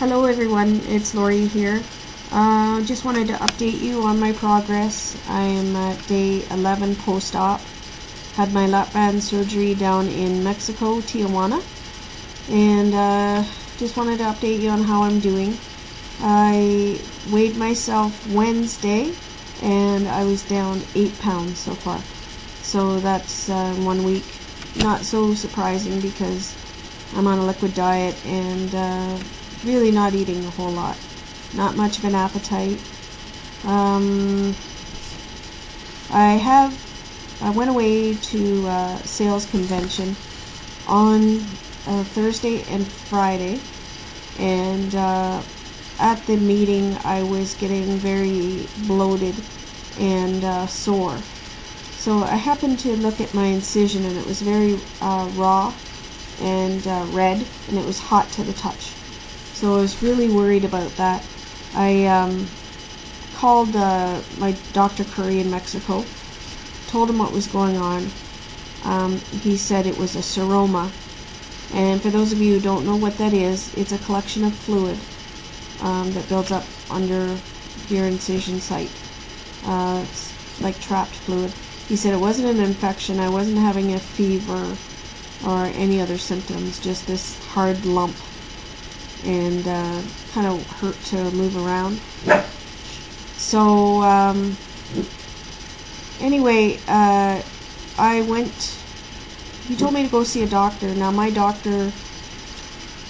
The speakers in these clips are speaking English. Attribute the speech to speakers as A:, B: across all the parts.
A: Hello everyone, it's Lori here. Just wanted to update you on my progress. I am at day 11 post-op. Had my lap band surgery down in Mexico, Tijuana. And just wanted to update you on how I'm doing. I weighed myself Wednesday and I was down 8 pounds so far. So that's 1 week. Not so surprising because I'm on a liquid diet and really not eating a whole lot. Not much of an appetite. I went away to a sales convention on Thursday and Friday, and at the meeting I was getting very bloated and sore. So I happened to look at my incision and it was very raw and red, and it was hot to the touch. So I was really worried about that. I called my Dr. Curry in Mexico, told him what was going on. He said it was a seroma. And for those of you who don't know what that is, it's a collection of fluid that builds up under your incision site. It's like trapped fluid. He said it wasn't an infection, I wasn't having a fever or any other symptoms, just this hard lump. And kind of hurt to move around. So anyway, he told me to go see a doctor. Now my doctor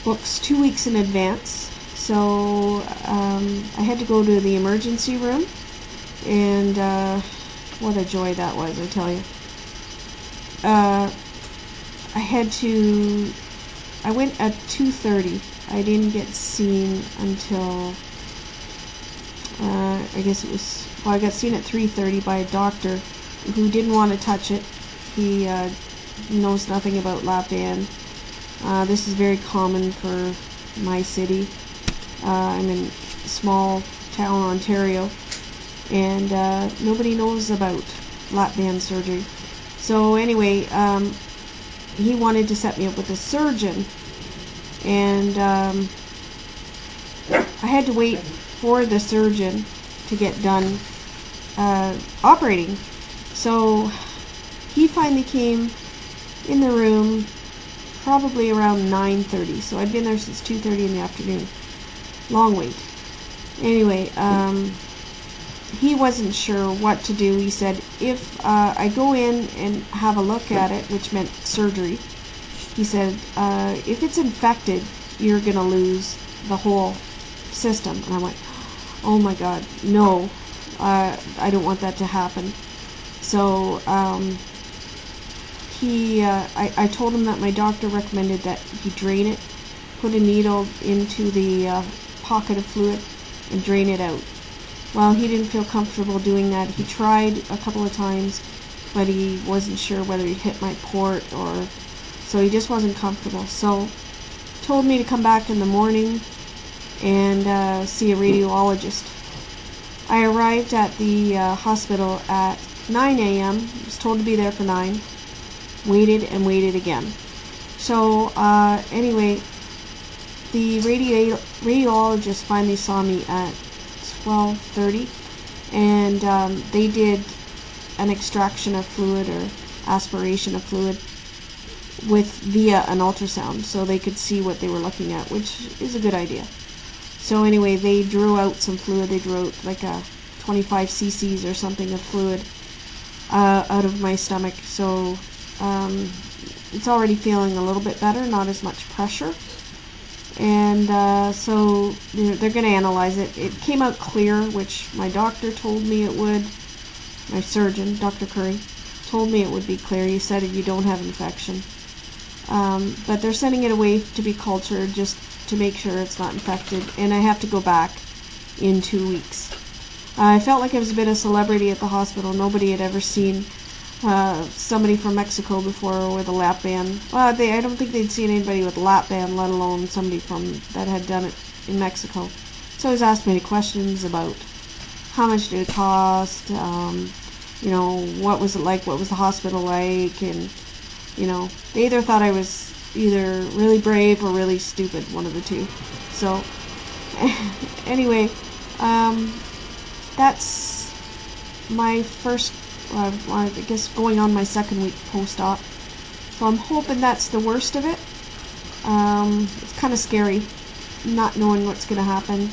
A: books 2 weeks in advance, so I had to go to the emergency room, and what a joy that was, I tell you. I went at 2:30. I didn't get seen until, I guess it was, well, I got seen at 3:30 by a doctor who didn't want to touch it. He knows nothing about lap band. This is very common for my city. I'm in small town Ontario, and nobody knows about lap band surgery. So anyway, he wanted to set me up with a surgeon. And I had to wait for the surgeon to get done operating. So he finally came in the room probably around 9:30. So I'd been there since 2:30 in the afternoon. Long wait. Anyway, he wasn't sure what to do. He said, if I go in and have a look at it, which meant surgery, he said, if it's infected, you're going to lose the whole system. And I went, oh my God, no, I don't want that to happen. So I told him that my doctor recommended that he drain it, put a needle into the pocket of fluid and drain it out. Well, he didn't feel comfortable doing that. He tried a couple of times, but he wasn't sure whether he hit my port or... So he just wasn't comfortable. So told me to come back in the morning and see a radiologist. I arrived at the hospital at 9 a.m. was told to be there for 9. Waited and waited again. So anyway, the radiologist finally saw me at 12:30, and they did an extraction of fluid or aspiration of fluid via an ultrasound, so they could see what they were looking at, which is a good idea. So anyway, they drew out some fluid. They drew out like a 25 cc's or something of fluid out of my stomach. So it's already feeling a little bit better, not as much pressure. And so they're going to analyze it. It came out clear, which my doctor told me it would. My surgeon, Dr. Curry, told me it would be clear. He said you don't have infection. But they're sending it away to be cultured just to make sure it's not infected, and I have to go back in 2 weeks. I felt like I was a bit of a celebrity at the hospital. Nobody had ever seen somebody from Mexico before with a lap band. Well, I don't think they'd seen anybody with a lap band, let alone somebody that had done it in Mexico. So I was asked many questions about how much did it cost, what was it like, what was the hospital like, and they either thought I was either really brave or really stupid, one of the two. So Anyway, that's my first, I guess going on my second week post-op. So I'm hoping that's the worst of it. It's kind of scary, not knowing what's going to happen.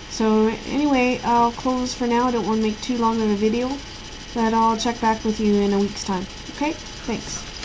A: So anyway, I'll close for now. I don't want to make too long of a video, but I'll check back with you in a week's time. Okay? Thanks.